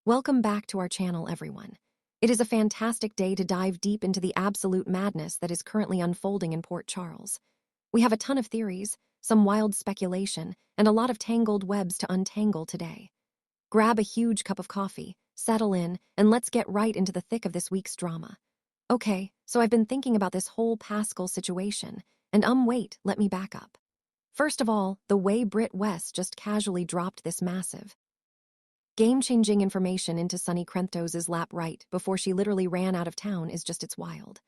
Welcome back to our channel, everyone. It is a fantastic day to dive deep into the absolute madness that is currently unfolding in Port Charles. We have a ton of theories, some wild speculation, and a lot of tangled webs to untangle today. Grab a huge cup of coffee, settle in, and let's get right into the thick of this week's drama. Okay, so I've been thinking about this whole Pascal situation, and wait, let me back up. First of all, the way Britt West just casually dropped this massive, game-changing information into Sonny Krenthos's lap right before she literally ran out of town is just it's wild.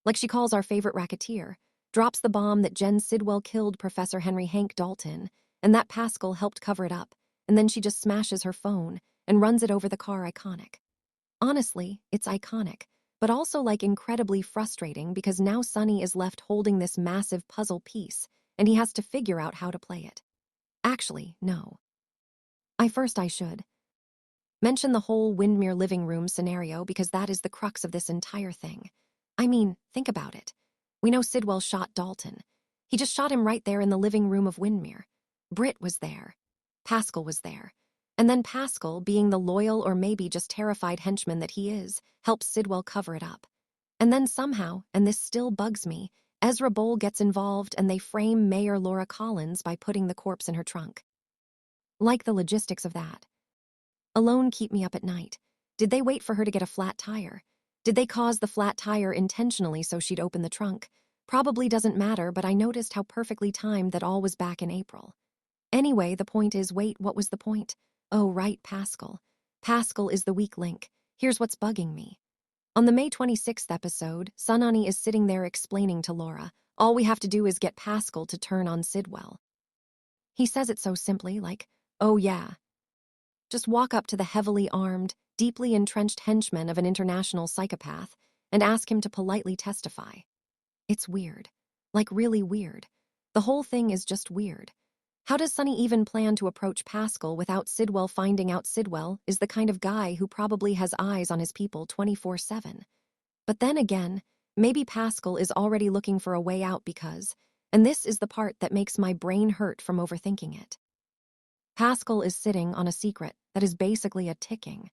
Like she calls our favorite racketeer, drops the bomb that Jen Sidwell killed Professor Henry Hank Dalton, and that Pascal helped cover it up, and then she just smashes her phone and runs it over the car. Iconic. Honestly, it's iconic, but also like incredibly frustrating because now Sonny is left holding this massive puzzle piece, and he has to figure out how to play it. Actually, no. I should mention the whole Windmere living room scenario because that is the crux of this entire thing. I mean, think about it. We know Sidwell shot Dalton. He just shot him right there in the living room of Windmere. Britt was there. Pascal was there. And then Pascal, being the loyal or maybe just terrified henchman that he is, helps Sidwell cover it up. And then somehow, and this still bugs me, Ezra Bowl gets involved and they frame Mayor Laura Collins by putting the corpse in her trunk. Like the logistics of that alone keep me up at night. Did they wait for her to get a flat tire? Did they cause the flat tire intentionally so she'd open the trunk? Probably doesn't matter, but I noticed how perfectly timed that all was back in April. Anyway, the point is, wait, what was the point? Oh, right, Pascal. Pascal is the weak link. Here's what's bugging me. On the May 26th episode, Sunani is sitting there explaining to Laura, all we have to do is get Pascal to turn on Sidwell. He says it so simply, like, oh yeah, just walk up to the heavily armed, deeply entrenched henchman of an international psychopath and ask him to politely testify. It's weird. Like really weird. The whole thing is just weird. How does Sonny even plan to approach Pascal without Sidwell finding out Sidwell is the kind of guy who probably has eyes on his people 24/7? But then again, maybe Pascal is already looking for a way out because, and this is the part that makes my brain hurt from overthinking it, Pascal is sitting on a secret that is basically a ticking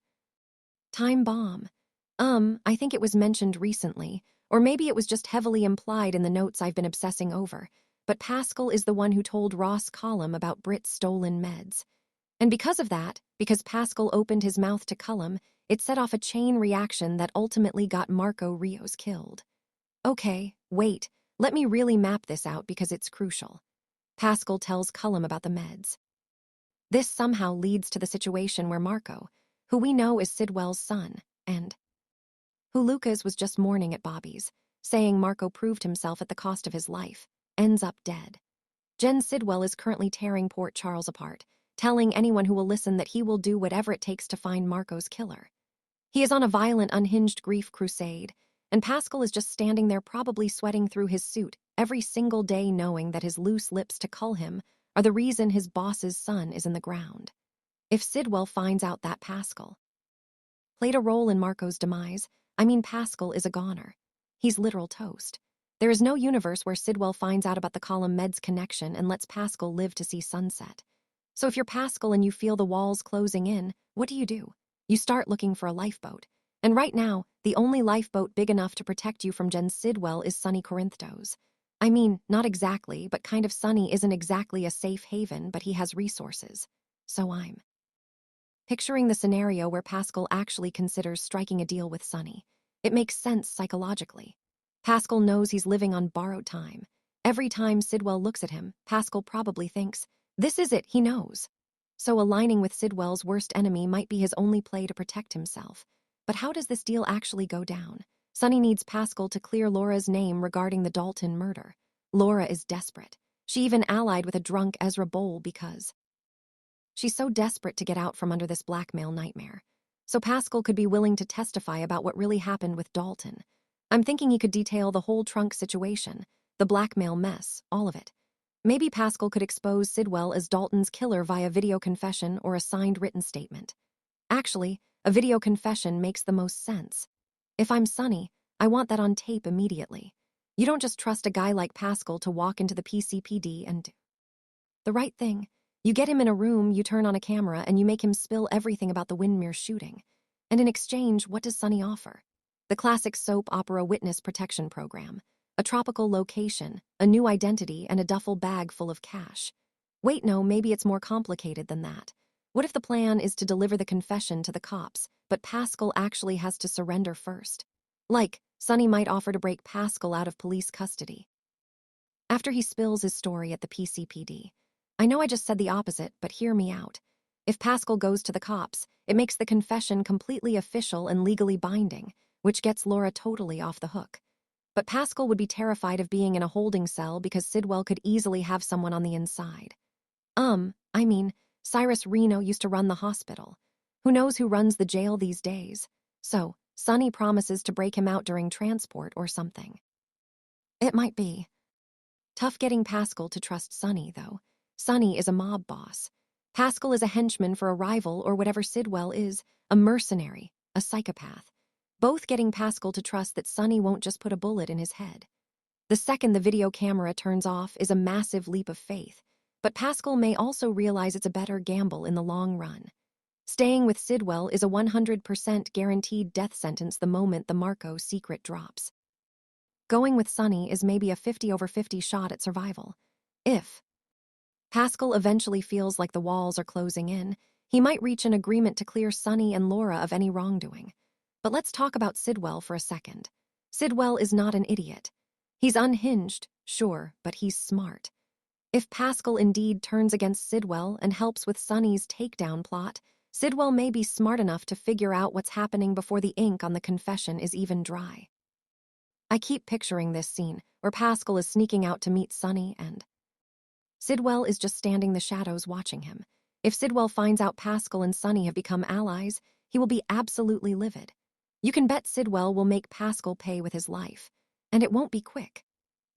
time bomb. I think it was mentioned recently, or maybe it was just heavily implied in the notes I've been obsessing over, but Pascal is the one who told Ross Cullum about Britt's stolen meds. And because of that, because Pascal opened his mouth to Cullum, it set off a chain reaction that ultimately got Marco Rios killed. Okay, wait, let me really map this out because it's crucial. Pascal tells Cullum about the meds. This somehow leads to the situation where Marco, who we know is Sidwell's son, and who Lucas was just mourning at Bobby's, saying Marco proved himself at the cost of his life, ends up dead. Jen Sidwell is currently tearing Port Charles apart, telling anyone who will listen that he will do whatever it takes to find Marco's killer. He is on a violent, unhinged grief crusade, and Pascal is just standing there probably sweating through his suit every single day knowing that his loose lips to cull him are the reason his boss's son is in the ground. If Sidwell finds out that Pascal played a role in Marco's demise, I mean Pascal is a goner. He's literal toast. There is no universe where Sidwell finds out about the Column Meds connection and lets Pascal live to see sunset. So if you're Pascal and you feel the walls closing in, what do? You start looking for a lifeboat. And right now, the only lifeboat big enough to protect you from Jen Sidwell is Sonny Corinthos. I mean, not exactly, but kind of. Sonny isn't exactly a safe haven, but he has resources. So I'm picturing the scenario where Pascal actually considers striking a deal with Sonny. It makes sense psychologically. Pascal knows he's living on borrowed time. Every time Sidwell looks at him, Pascal probably thinks, this is it, he knows. So aligning with Sidwell's worst enemy might be his only play to protect himself. But how does this deal actually go down? Sonny needs Pascal to clear Laura's name regarding the Dalton murder. Laura is desperate. She even allied with a drunk Ezra Bowl because she's so desperate to get out from under this blackmail nightmare. So Pascal could be willing to testify about what really happened with Dalton. I'm thinking he could detail the whole trunk situation, the blackmail mess, all of it. Maybe Pascal could expose Sidwell as Dalton's killer via video confession or a signed written statement. Actually, a video confession makes the most sense. If I'm Sonny, I want that on tape immediately. You don't just trust a guy like Pascal to walk into the PCPD and do the right thing. You get him in a room, you turn on a camera, and you make him spill everything about the Windmere shooting. And in exchange, what does Sonny offer? The classic soap opera witness protection program. A tropical location, a new identity, and a duffel bag full of cash. Wait, no, maybe it's more complicated than that. What if the plan is to deliver the confession to the cops, but Pascal actually has to surrender first? Like, Sonny might offer to break Pascal out of police custody. After he spills his story at the PCPD. I know I just said the opposite, but hear me out. If Pascal goes to the cops, it makes the confession completely official and legally binding, which gets Laura totally off the hook. But Pascal would be terrified of being in a holding cell because Sidwell could easily have someone on the inside. I mean, Cyrus Reno used to run the hospital. Who knows who runs the jail these days? So, Sonny promises to break him out during transport or something. It might be. Tough getting Pascal to trust Sonny, though. Sonny is a mob boss. Pascal is a henchman for a rival or whatever Sidwell is, a mercenary, a psychopath. Both getting Pascal to trust that Sonny won't just put a bullet in his head. The second the video camera turns off is a massive leap of faith, but Pascal may also realize it's a better gamble in the long run. Staying with Sidwell is a 100% guaranteed death sentence the moment the Marco secret drops. Going with Sonny is maybe a 50/50 shot at survival. If Pascal eventually feels like the walls are closing in, he might reach an agreement to clear Sonny and Laura of any wrongdoing. But let's talk about Sidwell for a second. Sidwell is not an idiot. He's unhinged, sure, but he's smart. If Pascal indeed turns against Sidwell and helps with Sonny's takedown plot, Sidwell may be smart enough to figure out what's happening before the ink on the confession is even dry. I keep picturing this scene, where Pascal is sneaking out to meet Sonny and Sidwell is just standing in the shadows watching him. If Sidwell finds out Pascal and Sonny have become allies, he will be absolutely livid. You can bet Sidwell will make Pascal pay with his life. And it won't be quick.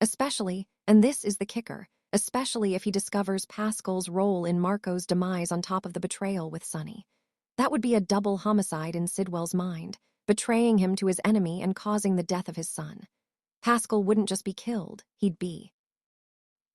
Especially, and this is the kicker, especially if he discovers Pascal's role in Marco's demise on top of the betrayal with Sonny. That would be a double homicide in Sidwell's mind, betraying him to his enemy and causing the death of his son. Pascal wouldn't just be killed, he'd be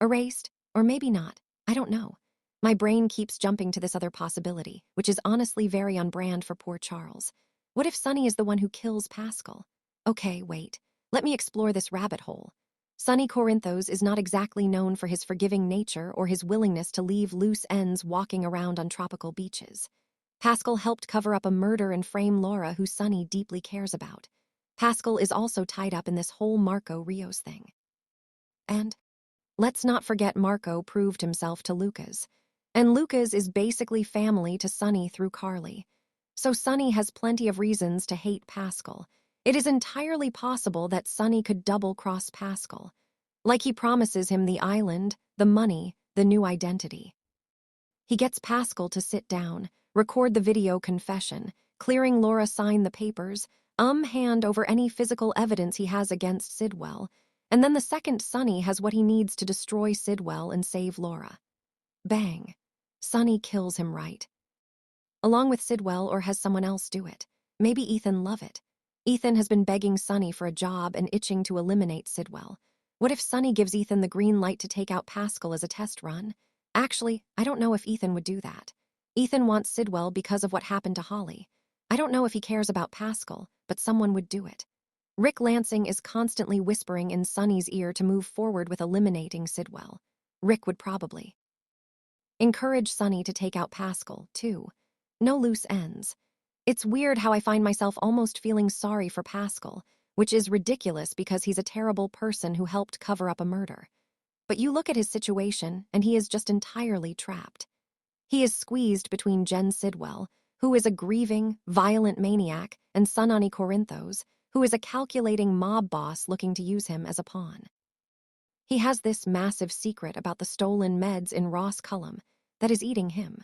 erased, or maybe not, I don't know. My brain keeps jumping to this other possibility, which is honestly very on brand for poor Charles. What if Sonny is the one who kills Pascal? Okay, wait. Let me explore this rabbit hole. Sonny Corinthos is not exactly known for his forgiving nature or his willingness to leave loose ends walking around on tropical beaches. Pascal helped cover up a murder and frame Laura, who Sonny deeply cares about. Pascal is also tied up in this whole Marco Rios thing. And let's not forget Marco proved himself to Lucas. And Lucas is basically family to Sonny through Carly. So Sonny has plenty of reasons to hate Pascal. It is entirely possible that Sonny could double-cross Pascal. Like he promises him the island, the money, the new identity. He gets Pascal to sit down, record the video confession, clearing Laura sign the papers, hand over any physical evidence he has against Sidwell, and then the second Sonny has what he needs to destroy Sidwell and save Laura. Bang. Sonny kills him right. Along with Sidwell, or has someone else do it. Maybe Ethan Lovett. Ethan has been begging Sonny for a job and itching to eliminate Sidwell. What if Sonny gives Ethan the green light to take out Pascal as a test run? Actually, I don't know if Ethan would do that. Ethan wants Sidwell because of what happened to Holly. I don't know if he cares about Pascal, but someone would do it. Rick Lansing is constantly whispering in Sonny's ear to move forward with eliminating Sidwell. Rick would probably encourage Sonny to take out Pascal, too. No loose ends. It's weird how I find myself almost feeling sorry for Pascal, which is ridiculous because he's a terrible person who helped cover up a murder. But you look at his situation, and he is just entirely trapped. He is squeezed between Jen Sidwell, who is a grieving, violent maniac, and Sonny Corinthos, who is a calculating mob boss looking to use him as a pawn. He has this massive secret about the stolen meds in Ross Cullum that is eating him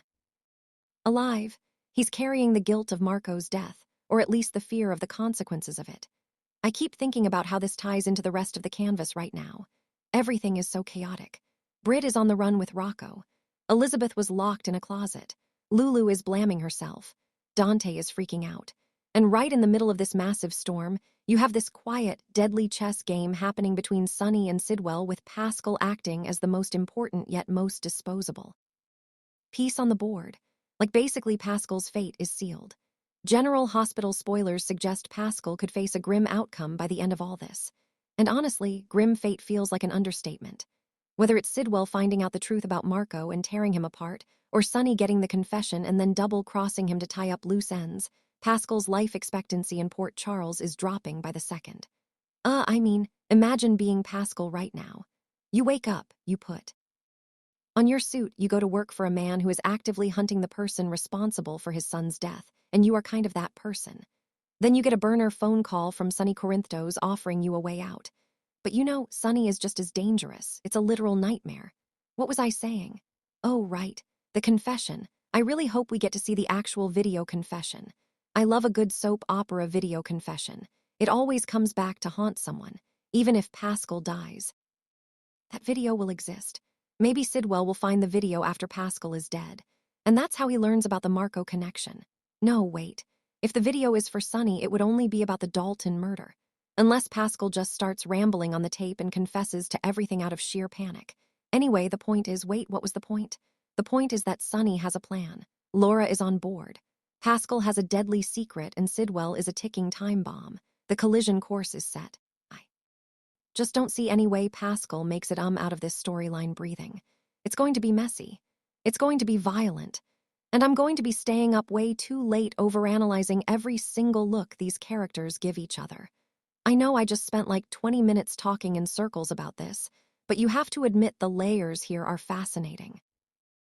alive. He's carrying the guilt of Marco's death, or at least the fear of the consequences of it. I keep thinking about how this ties into the rest of the canvas right now. Everything is so chaotic. Britt is on the run with Rocco. Elizabeth was locked in a closet. Lulu is blaming herself. Dante is freaking out. And right in the middle of this massive storm, you have this quiet, deadly chess game happening between Sonny and Sidwell, with Pascal acting as the most important yet most disposable. Peace on the board. Like basically Pascal's fate is sealed. General Hospital spoilers suggest Pascal could face a grim outcome by the end of all this. And honestly, grim fate feels like an understatement. Whether it's Sidwell finding out the truth about Marco and tearing him apart, or Sonny getting the confession and then double-crossing him to tie up loose ends, Pascal's life expectancy in Port Charles is dropping by the second. Imagine being Pascal right now. You wake up, you put on your suit, you go to work for a man who is actively hunting the person responsible for his son's death, and you are kind of that person. Then you get a burner phone call from Sonny Corinthos offering you a way out. But you know, Sonny is just as dangerous. It's a literal nightmare. What was I saying? Oh, right. The confession. I really hope we get to see the actual video confession. I love a good soap opera video confession. It always comes back to haunt someone, even if Pascal dies. That video will exist. Maybe Sidwell will find the video after Pascal is dead. And that's how he learns about the Marco connection. No, wait. If the video is for Sonny, it would only be about the Dalton murder. Unless Pascal just starts rambling on the tape and confesses to everything out of sheer panic. Anyway, the point is, wait, what was the point? The point is that Sonny has a plan. Laura is on board. Pascal has a deadly secret and Sidwell is a ticking time bomb. The collision course is set. I just don't see any way Pascal makes it out of this storyline breathing. It's going to be messy. It's going to be violent. And I'm going to be staying up way too late overanalyzing every single look these characters give each other. I know I just spent like 20 minutes talking in circles about this, but you have to admit the layers here are fascinating.